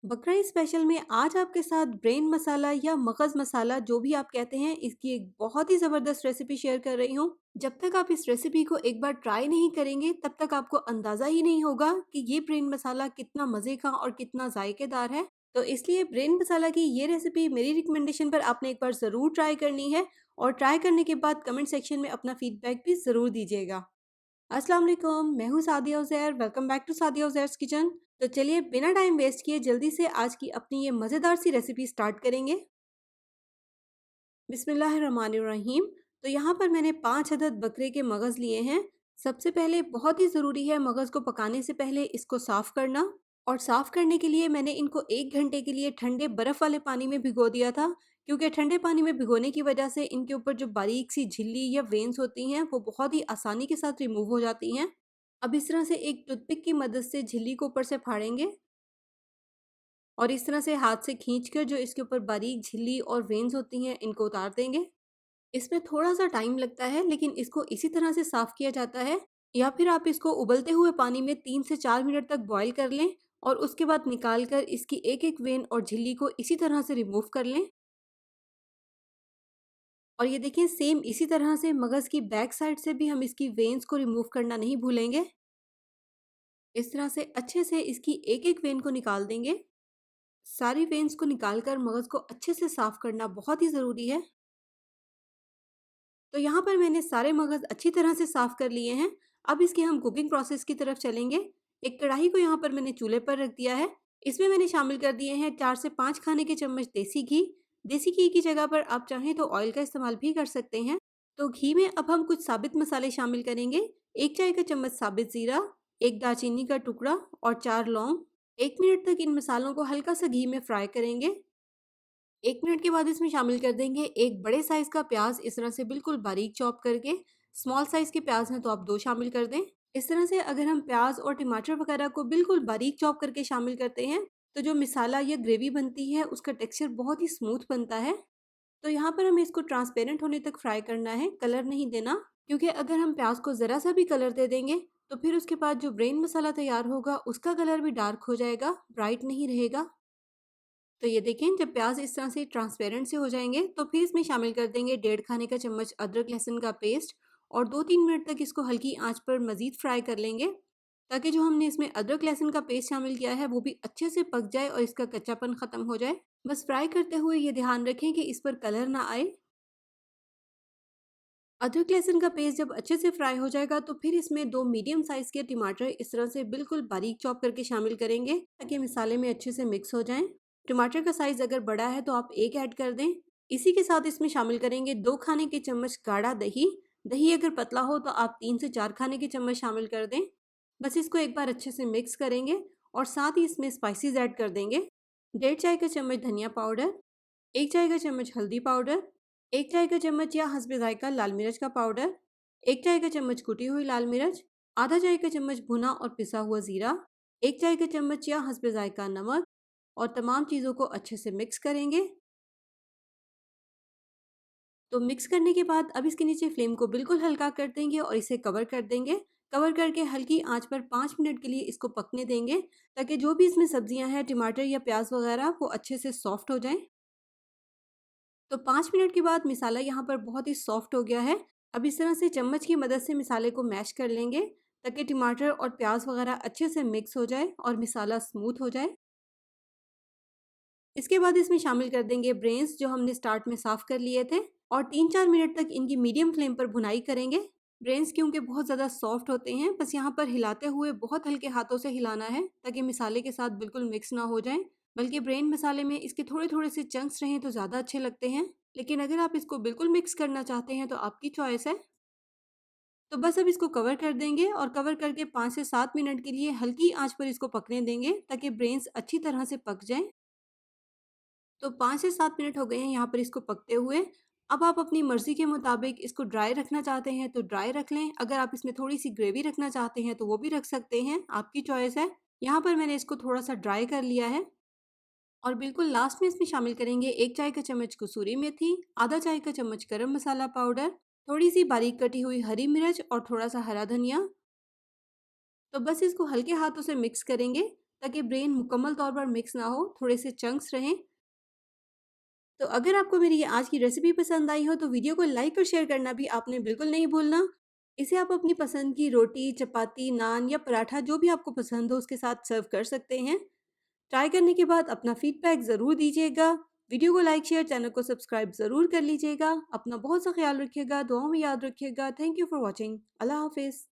बकरा स्पेशल में आज आपके साथ ब्रेन मसाला या मगज़ मसाला जो भी आप कहते हैं, इसकी एक बहुत ही ज़बरदस्त रेसिपी शेयर कर रही हूँ। जब तक आप इस रेसिपी को एक बार ट्राई नहीं करेंगे तब तक आपको अंदाज़ा ही नहीं होगा कि ये ब्रेन मसाला कितना मज़े का और कितना जायकेदार है। तो इसलिए ब्रेन मसाला की ये रेसिपी मेरी रिकमेंडेशन पर आपने एक बार ज़रूर ट्राई करनी है और ट्राई करने के बाद कमेंट सेक्शन में अपना फीडबैक भी ज़रूर दीजिएगा। अस्सलाम वालेकुम, मैं हूँ Sadia Uzair, welcome back to Sadia Uzair's kitchen. तो चलिए बिना टाइम वेस्ट किए जल्दी से आज की अपनी ये मज़ेदार सी रेसिपी स्टार्ट करेंगे। बिस्मिल्लाहिर्रहमानिर्रहीम। तो यहाँ पर मैंने 5 अदद बकरे के मगज़ लिए हैं। सबसे पहले बहुत ही ज़रूरी है मगज़ को पकाने से पहले इसको साफ़ करना, और साफ़ करने के लिए मैंने इनको 1 घंटे के लिए ठंडे बर्फ़ वाले पानी में भिगो दिया था, क्योंकि ठंडे पानी में भिगोने की वजह से इनके ऊपर जो बारीक सी झिल्ली या वेन्स होती हैं, वो बहुत ही आसानी के साथ रिमूव हो जाती हैं। अब इस तरह से एक टूथपिक की मदद से झिल्ली को ऊपर से फाड़ेंगे और इस तरह से हाथ से खींचकर जो इसके ऊपर बारीक झिल्ली और वेन्स होती हैं, इनको उतार देंगे। इसमें थोड़ा-सा टाइम लगता है, लेकिन इसको इसी तरह से साफ़ किया जाता है, या फिर आप इसको उबलते हुए पानी में 3 से 4 मिनट तक बॉयल कर लें और उसके बाद निकाल कर इसकी एक-एक वेन और झिल्ली को इसी तरह से रिमूव कर लें। और ये देखिए, सेम इसी तरह से मगज़ की बैक साइड से भी हम इसकी वेन्स को रिमूव करना नहीं भूलेंगे। इस तरह से अच्छे से इसकी एक-एक वेन को निकाल देंगे। सारी वेन्स को निकाल कर मगज़ को अच्छे से साफ़ करना बहुत ही ज़रूरी है। तो यहाँ पर मैंने सारे मगज़ अच्छी तरह से साफ़ कर लिए हैं। अब इसके हम कुकिंग प्रोसेस की तरफ चलेंगे। एक कढ़ाई को यहाँ पर मैंने चूल्हे पर रख दिया है। इसमें मैंने शामिल कर दिए हैं 4 से 5 खाने के चम्मच देसी घी। देसी घी की जगह पर आप चाहें तो ऑयल का इस्तेमाल भी कर सकते हैं। तो घी में अब हम कुछ साबित मसाले शामिल करेंगे। 1 चाय का चम्मच साबित ज़ीरा, 1 दालचीनी का टुकड़ा और 4 लौंग। 1 मिनट तक इन मसालों को हल्का सा घी में फ्राई करेंगे। 1 मिनट के बाद इसमें शामिल कर देंगे एक बड़े साइज़ का प्याज़, इस तरह से बिल्कुल बारीक चॉप करके। स्मॉल साइज़ के प्याज़ हैं तो आप 2 शामिल कर दें। इस तरह से अगर हम प्याज़ और टमाटर वगैरह को बिल्कुल बारीक चॉप करके शामिल करते हैं, तो जो मसाला या ग्रेवी बनती है उसका टेक्सचर बहुत ही स्मूथ बनता है। तो यहाँ पर हमें इसको ट्रांसपेरेंट होने तक फ्राई करना है, कलर नहीं देना, क्योंकि अगर हम प्याज़ को ज़रा सा भी कलर दे देंगे, तो फिर उसके बाद जो ब्रेन मसाला तैयार होगा उसका कलर भी डार्क हो जाएगा, ब्राइट नहीं रहेगा। तो ये देखें, जब प्याज इस तरह से ट्रांसपेरेंट से हो जाएंगे तो फिर इसमें शामिल कर देंगे 1.5 खाने का चम्मच अदरक लहसुन का पेस्ट, और 2-3 मिनट तक इसको हल्की आंच पर मज़ीद फ्राई कर लेंगे, ताकि जो हमने इसमें अदरक लहसुन का पेस्ट शामिल किया है वो भी अच्छे से पक जाए और इसका कच्चापन ख़त्म हो जाए। बस फ्राई करते हुए ये ध्यान रखें कि इस पर कलर ना आए। अदरक लहसुन का पेस्ट जब अच्छे से फ्राई हो जाएगा तो फिर इसमें 2 मीडियम साइज़ के टमाटर इस तरह से बिल्कुल बारीक चॉप करके शामिल करेंगे, ताकि मसाले में अच्छे से मिक्स हो जाएं। टमाटर का साइज़ अगर बड़ा है तो आप 1 ऐड कर दें। इसी के साथ इसमें शामिल करेंगे 2 खाने के चम्मच गाढ़ा दही। दही अगर पतला हो तो आप 3 से 4 खाने के चम्मच शामिल कर दें। बस इसको एक बार अच्छे से मिक्स करेंगे और साथ ही इसमें स्पाइसेस ऐड कर देंगे। 1.5 चाय का चम्मच धनिया पाउडर, 1 चाय का चम्मच हल्दी पाउडर, 1 चाय का चम्मच या हस्बे ज़ायक़ा लाल मिर्च का पाउडर, 1 चाय का चम्मच कुटी हुई लाल मिर्च, आधा चाय का चम्मच भुना और पिसा हुआ ज़ीरा, 1 चाय का चम्मच या हस्बे ज़ायक़ा नमक, और तमाम चीज़ों को अच्छे से मिक्स करेंगे। तो मिक्स करने के बाद अब इसके नीचे फ्लेम को बिल्कुल हल्का कर देंगे और इसे कवर कर देंगे। कवर करके हल्की आंच पर 5 मिनट के लिए इसको पकने देंगे, ताकि जो भी इसमें सब्जियां हैं, टमाटर या प्याज वगैरह, वो अच्छे से सॉफ्ट हो जाएं। तो 5 मिनट के बाद मसाला यहाँ पर बहुत ही सॉफ्ट हो गया है। अब इस तरह से चम्मच की मदद से मसाले को मैश कर लेंगे, ताकि टमाटर और प्याज वगैरह अच्छे से मिक्स हो जाए और मसाला स्मूथ हो जाए। इसके बाद इसमें शामिल कर देंगे ब्रेन्स, जो हमने स्टार्ट में साफ़ कर लिए थे, और 3-4 मिनट तक इनकी मीडियम फ्लेम पर भुनाई करेंगे। ब्रेन्स क्योंकि बहुत ज़्यादा सॉफ्ट होते हैं, बस यहाँ पर हिलाते हुए बहुत हल्के हाथों से हिलाना है, ताकि मसाले के साथ बिल्कुल मिक्स ना हो जाएँ। बल्कि ब्रेन मसाले में इसके थोड़े-थोड़े से चंक्स रहें तो ज़्यादा अच्छे लगते हैं। लेकिन अगर आप इसको बिल्कुल मिक्स करना चाहते हैं तो आपकी चॉइस है। तो बस अब इसको कवर कर देंगे और कवर करके 5 से 7 मिनट के लिए हल्की आँच पर इसको पकने देंगे, ताकि ब्रेन्स अच्छी तरह से पक जाएँ। तो 5 से 7 मिनट हो गए हैं यहाँ पर इसको पकते हुए। अब आप अपनी मर्ज़ी के मुताबिक इसको ड्राई रखना चाहते हैं तो ड्राई रख लें, अगर आप इसमें थोड़ी-सी ग्रेवी रखना चाहते हैं तो वो भी रख सकते हैं, आपकी चॉइस है। यहाँ पर मैंने इसको थोड़ा-सा ड्राई कर लिया है। और बिल्कुल लास्ट में इसमें शामिल करेंगे 1 चाय का चम्मच कसूरी मेथी, आधा चाय का चम्मच गरम मसाला पाउडर, थोड़ी-सी बारीक कटी हुई हरी मिर्च और थोड़ा-सा हरा धनिया। तो बस इसको हल्के हाथों से मिक्स करेंगे, ताकि ब्रेन मुकम्मल तौर पर मिक्स ना हो, थोड़े से चंक्स रहें। तो अगर आपको मेरी ये आज की रेसिपी पसंद आई हो तो वीडियो को लाइक और शेयर करना भी आपने बिल्कुल नहीं भूलना। इसे आप अपनी पसंद की रोटी, चपाती, नान या पराठा जो भी आपको पसंद हो उसके साथ सर्व कर सकते हैं। ट्राई करने के बाद अपना फीडबैक ज़रूर दीजिएगा। वीडियो को लाइक, शेयर, चैनल को सब्सक्राइब ज़रूर कर लीजिएगा। अपना बहुत सा ख्याल रखिएगा, दुआओं में याद रखिएगा। Thank you for watching. अल्लाह हाफ़िज़।